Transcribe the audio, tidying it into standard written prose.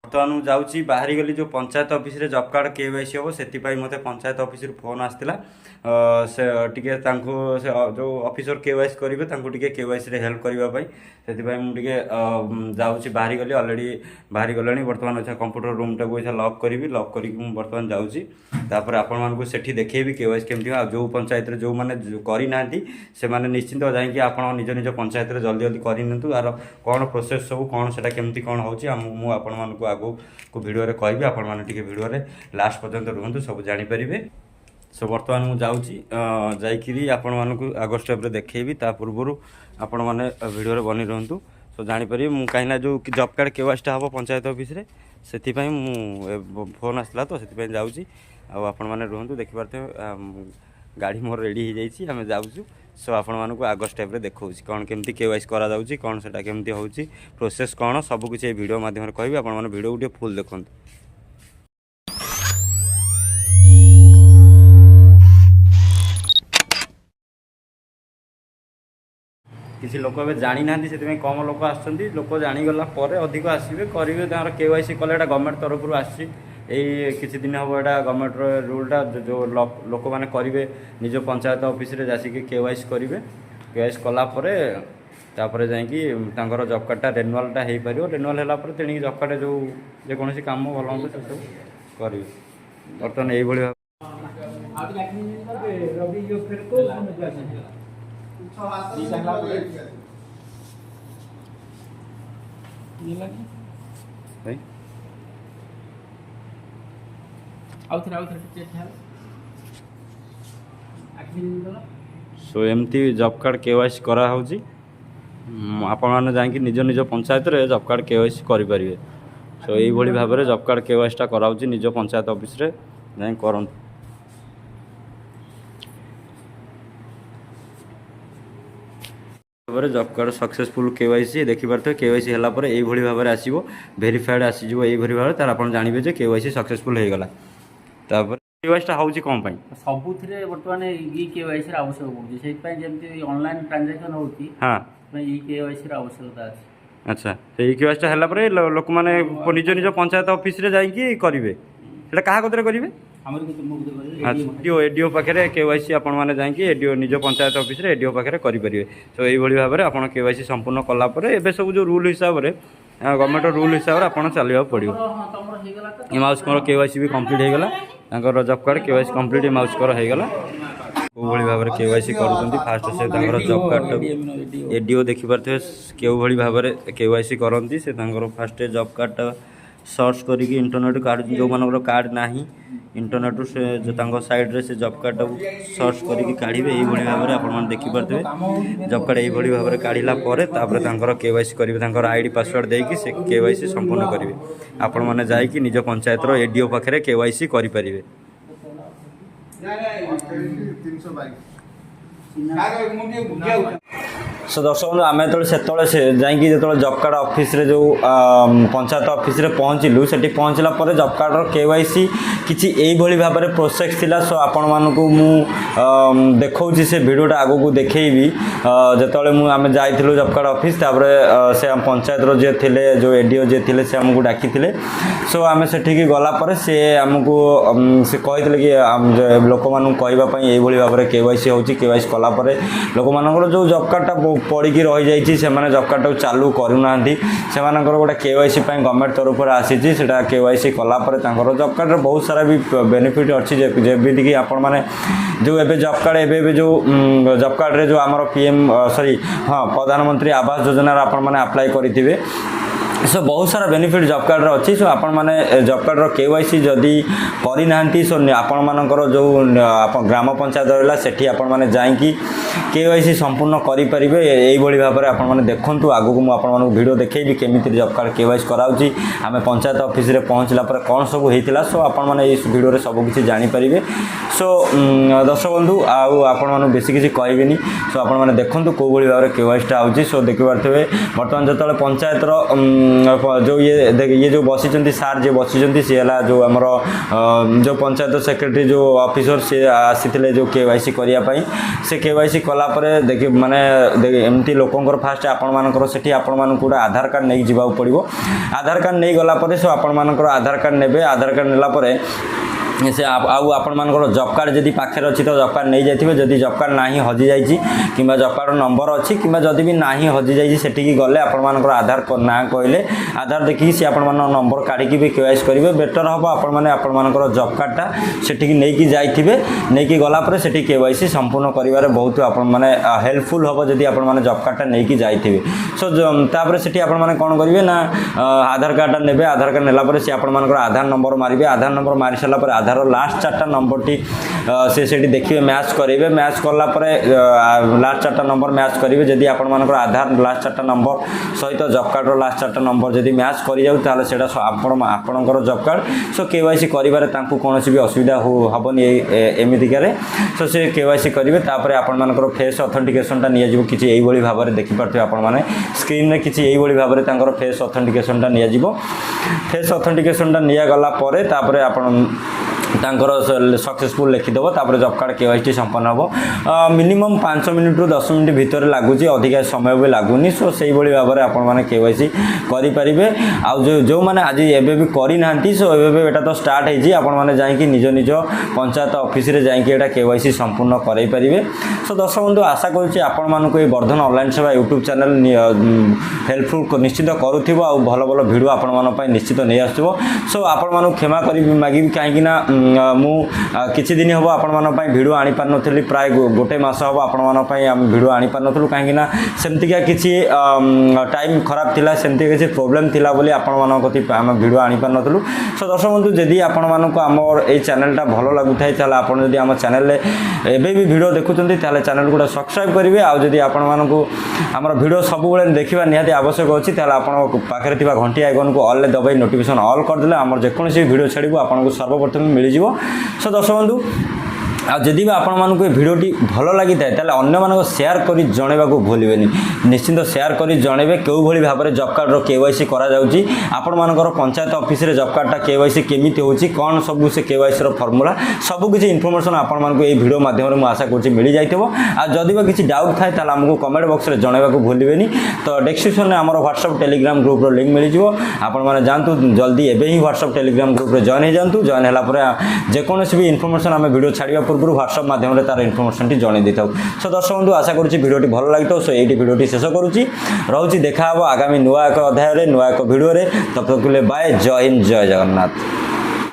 बर्तमान जाऊँगी बाहरी गली जो पंचायत ऑफिस रे जॉब कार्ड केवाईसी हम से मत पंचायत ऑफिस फोन आसाला से टिके से जो ऑफिसर केवाईसी करेंगे टे केवाईसी रे हेल्प करने से मुझे जाऊँगी बाहरी गली अलरेडी बाहरी गला बर्तमान अच्छा कंप्यूटर रूम टाक लॉक करी लॉक करके बर्तमान जाऊँगी तापर आपण मानक सेठी देखेबी केवाईसी केमती जो पंचायत जो मैंने करना से मैंने निश्चिंत जाकि आप निज निज पंचायत रे जल्दी जल्दी करनी यार कौन प्रोसेस सब कौन से केमती कौन हो आपण मानक आगो को भिडियो रे कहबी आपण माने टिके भिडियो रे लास्ट पर्यंत रुहंतु सब जानि परिबे। सो बर्तमान मु जाउची जाइकिरी आपण मानक आगो स्टेप रे देखेबी ता पूर्वरु आपण माने भिडियो रे बनि रहंतु सो जानि परिबे मु काहिना जो जॉब कार्ड केवाईसी हबो पंचायत ऑफिस रे सेति पई मु फोन आसला तो सेति पई जाउची आ आपण माने रुहंतु देखि पारते गाड़ी मोर रेडी हो जाइए आम जाऊँ सो आपण मानक आग स्टेप रे देखा कौन केमती केवाईसी करा जाउची कौन सेटा केमती होउची प्रोसेस कौन सब किसी वीडियो माध्यम कहबी आपण माने वीडियो गोटे फुल देखो। किसी लोक ए जानी ना से कम लोक आसुँच लोक जानीगला अधिक आसवे करेंगे केवाईसी कले गवर्नमेंट तरफ आसी किसी दिन हम यहाँ गवर्नमेंट रूलटा जो लोक मैंने करेंगे निज पंचायत ऑफिस रे जासिक केवाईसी करेंगे केवाईसी कलापर तापर जाकर जॉब कार्डटा रेनुआलटा हो पार रेनुआल है तेणिक जॉब कार्ड जो जेकोसी कम भल हम से सब करेंगे बर्तमान ये सो एमती जॉब कार्ड केवाईसी करा होची आपण माने जाकि निज निज पंचायत रे जॉब कार्ड केवाईसी करि परिबे। सो एई भली भाबे रे जॉब कार्ड केवाईसी टा करा होची निज पंचायत ऑफिस रे जाई करन जॉब कार्ड सक्सेसफुल केवाईसी देखि पारते केवाईसी हला पर एई भली भाबे रे आसीबो वेरीफाइड आसीजो एई भली भाबे तार आपण जानिबे जे केवाईसी सक्सेसफुल हे गला तापर केवाईसी होची कोन पई सबुथिरे वर्तमान ई केवाईसी रा आवश्यक होची सेहि पई जेमति ऑनलाइन ट्रांजैक्शन होची हां ई केवाईसी रा आवश्यकता अछि। अच्छा से ई केवाईसी हला पर लोक माने निज निज पंचायत ऑफिस रे जाई कि करिवे सेटा काहा कतरे करिवे हमर को मुक्त करिवे एडीओ पाखे केवाईसी आपण माने जाई एडीओ निज पंचायत ऑफिस रे एडीओ पाखे करि परिवे। सो एई भली भाबे आपण केवाईसी संपूर्ण कला पर एबे सब जो रूल हिसाब रे गवर्नमेंट रूल हिसाब रे आपण चलिबा पड़ियो। ए माउस को केवाईसी भी कंप्लीट हो गला तांकर job card KYC complete mouse कर हो गला को भली भाबे केवाईसी करूछंती फास्ट से तांकर जॉब कार्ड एडीओ देखि पारथे केउ भली भाबे केवाईसी करंती से तांकर फास्ट जॉब कार्ड सर्च करिक इंटरनेट कार्ड जो मानकर कार्ड नाही इंटरनेट से जो तांको साइड रे से जॉब कार्ड सर्च करिक काढिबे एई भली भाबे आपण मन देखि पारथे जॉब कार्ड एई भली भाबे काढिला परे तापर तांकर केवाईसी करिवे तांकर आईडी पासवर्ड देकी से केवाईसी संपूर्ण करिवे आपण माने जाई कि निज पंचायत रो एडीओ पाखरे केवाईसी करि परिवे। सो दर्शक बंधु आम जो से जाकि जो जॉब कार्ड ऑफिस रे जो पंचायत ऑफिस रे पहुँचलु से पहुँचला पर जॉब कार्ड केवाईसी किसी यही भाव में प्रोसेस थिला। सो आपण मानक मु देखौछि से वीडियोटा आगो को देखैबी जेतले मु आमे जाइथिलु जॉब कार्ड ऑफिस तापर से पंचायत रो जे थिले जो एडीओ जे थिले से हमको डाकी थिले। सो आमे सेठी गला पर से हमको से कहिथिले कि लोक मानक कहबा पई एही भली भाव में केवाईसी होछि केवाईसी कला पर लोक मानकर जो जॉब कार्डटा पड़ी रही जाइए जॉब कार्ड चालू करूना से गोटे केवाईसी गवर्नमेंट तरफ आसी केवाईसी कलापर जॉब कार्ड बहुत सारा भी बेनिफिट अच्छी जमीक आपण मैंने जो एबे जॉब कार्ड एबे जो जॉब कार्ड रे जो आमर पीएम सॉरी हाँ प्रधानमंत्री आवास योजना आपण मैंने अप्लाई करेंगे सो बहुत सारा बेनिफिट जॉब कार्ड अच्छी। सो आपण माने जॉब कार्ड रो केवाईसी जदि करना सो आपण मानकर जो ग्राम पंचायत रहा सेठी आपण माने जाइकी केवाईसी संपूर्ण करि परिबे एई भली भाव में आपण माने देखंतु आगु को मु आपण मानक वीडियो देखैबी केमिति जॉब कार्ड केवाईसी कराउची आमे पंचायत ऑफिस रे पहुँचला पर कोन सब हेतिला। सो आपण माने ए वीडियो रे सब किछि जानि परिबे। सो दर्शक बंधु आपण माने बेसी किछि कहबेनी सो आपण माने देखंतु को भली भाव में केवाईसीटा आउची। सो देखि पारथबे वर्तमान जतले पंचायत रो जो ये जो बसी सार जे बसी सी है जो आमर जो पंचायत सेक्रेटरी जो ऑफिसर सी आसी जो केवाईसी करने से केवाईसी ଗଲାପରେ ଦେଖି ମାନେ ଏମିତି ଲୋକଙ୍କର ଫାଷ୍ଟ ଆପଣମାନଙ୍କର ସେଠି ଆପଣମାନଙ୍କୁ ଗୋଟେ ଆଧାର କାର୍ଡ଼ ନେଇକି ଯିବାକୁ ପଡ଼ିବ। ଆଧାର କାର୍ଡ଼ ନେଇ ଗଲା ପରେ ସो ଆପଣମାନଙ୍କର ଆଧାର କାର୍ଡ଼ ନେବେ। ଆଧାର କାର୍ଡ଼ ନେଲା ପରେ से आपणकर जॉब कार्ड जदि पाखे अच्छी तो जॉब कार्ड नहीं जाइए। जदि जॉब कार्ड ना हजि जाइए कि जॉब कार्ड नंबर अच्छी कि जदि भी ना हजि जाइए सेठिकी गले आपणकर आधार ना कहले आधार देखिए सी आप नंबर काढ़ी भी केवाईसी करेंगे। बेटर हम आपणकर जॉब कार्डटा सेठिकी नहीं जाइए। नहीं गलापर से केवाईसी संपूर्ण कर बहुत मैंने हेल्पफुल हम जदि आप जॉब कार्डटा नहीं जाइए। सो तापर से आपने कौन करेंगे ना आधार कार्डटा ने आधार कार्ड नेलापर सी आपणकर आधार नंबर मारे। आधार नंबर मारी सारापर आधार लास्ट 4टा नंबर टी से देखिए मैच करेंगे। मैच कलापर लास्ट 4टा नंबर मैच करेंगे। जदि आपणकर आधार लास्ट 4टा नंबर सहित जॉब कार्ड लास्ट 4टा नंबर जदि मैच कर जाए से आपणकर जॉब कार्ड सो केवाईसी करेंगे कौन भी असुविधा हेनी एमतिकार। सो से केवाईसी करेंगे तापर आपणकर फेस ऑथेंटिकेशनटा नि किसी यही भाव में देखिपे आपने स्क्रीन में किसी यही भाव में फेस ऑथेंटिकेशनटा नि फेस ऑथेंटिकेशनटा निगला तापर आपण सक्सेसफुल लिखिदेव। तापर जॉब कार्ड केवाईसी संपन्न हम मिनिमम 5 मिनट रु 10 मिनट भितर लगुच अधिका समय भी लगुनि। सो से भाव में आपने केवाईसी करेंगे। आउ जो मैंने आज एवं भी करना सो एटा तो स्टार्ट होती आपने जाकि निज निज पंचायत ऑफिस रे जाकि एटा केवाईसी संपूर्ण कराई पारिबे। सो दर्शक बंधु आशा करुच्ची आपण मानक वर्धन ऑनलाइन सेवा यूट्यूब चैनल हेल्पफुल निश्चित करूथिबो आ भल भल वीडियो आपण मानक पई निश्चित नहीं आसुथिबो। सो आपण मानक क्षमा करी मागिबी काहेकि ना मु किछि दिन हम आपण भिडियो आनी पार नथली। प्राय गोटे मास हम आपण भिडियो आनी पार नथलु काहेकि सेमतिका किछि टाइम खराब थिला सेमति किछि प्रॉब्लम थिला बोली आपण कति आम भिडियो आनी पार नथलु। सो दर्शक बंधु जदि आपण मानक आमर ए चैनलटा भल लागुथाय ताले आपण जदि आम चैनल एबे भी भिडियो देखुचंती ताले चैनल को सब्सक्राइब करेंगे। आ जदि आपण मानक आमर भिडियो सब बेले देखा निहाती आवश्यक अच्छी ताले आपण पाखरे थिबा घंटी आइकन को ऑल दबाई नोटिफिकेशन ऑल कर देले आमर जेकोसी भिडियो छाड़ू आपको सर्वप्रथम मिल जाव। सो दर्शक बंधु आदि भी आपण मानक भिडियोटी भल लगी था अन्य मानक शेयर कर जनवाक भूलें। निश्चिंत शेयर कर जनइबे क्यों भली भाव में जॉब कार्ड केवाईसी करा जाउची। आपण मानकर पंचायत ऑफिस रे जॉब कार्डटा केवाईसी केमिति होची कौन सब से केवाईसी रो फॉर्मूला सब किसी इनफॉरमेशन आपण मानक ए वीडियो माध्यम में आशा करूँ मिल जाइथिबो। आ जदि बा किसी डाउट थाए ताला हमको कमेंट बॉक्स रे जनवाक भूलें। तो डिस्क्रिप्शन में आमर व्हाट्सएप टेलीग्राम ग्रुप रो लिंक मिल जिवो। आपण माने जानतु जल्दी एबे ही व्हाट्सएप टेलीग्राम ग्रुप रे जॉइन हो जांतु। जॉइन होला परे जेकोसी भी इनफॉरमेशन आम वीडियो छाड़िया पूर्व व्हाट्सएप माध्यम तार इनफॉरमेशन टी जणै देथौ। सो दर्शक बंधु आशा करूँ वीडियोटी भल लगी। सो ये वीडियोटी शेष करुच्ची रोची देखा आगामी नुआ एक अध्याय नुआ एक वीडियो। तब तक बाय। जय हिंद जय जगन्नाथ।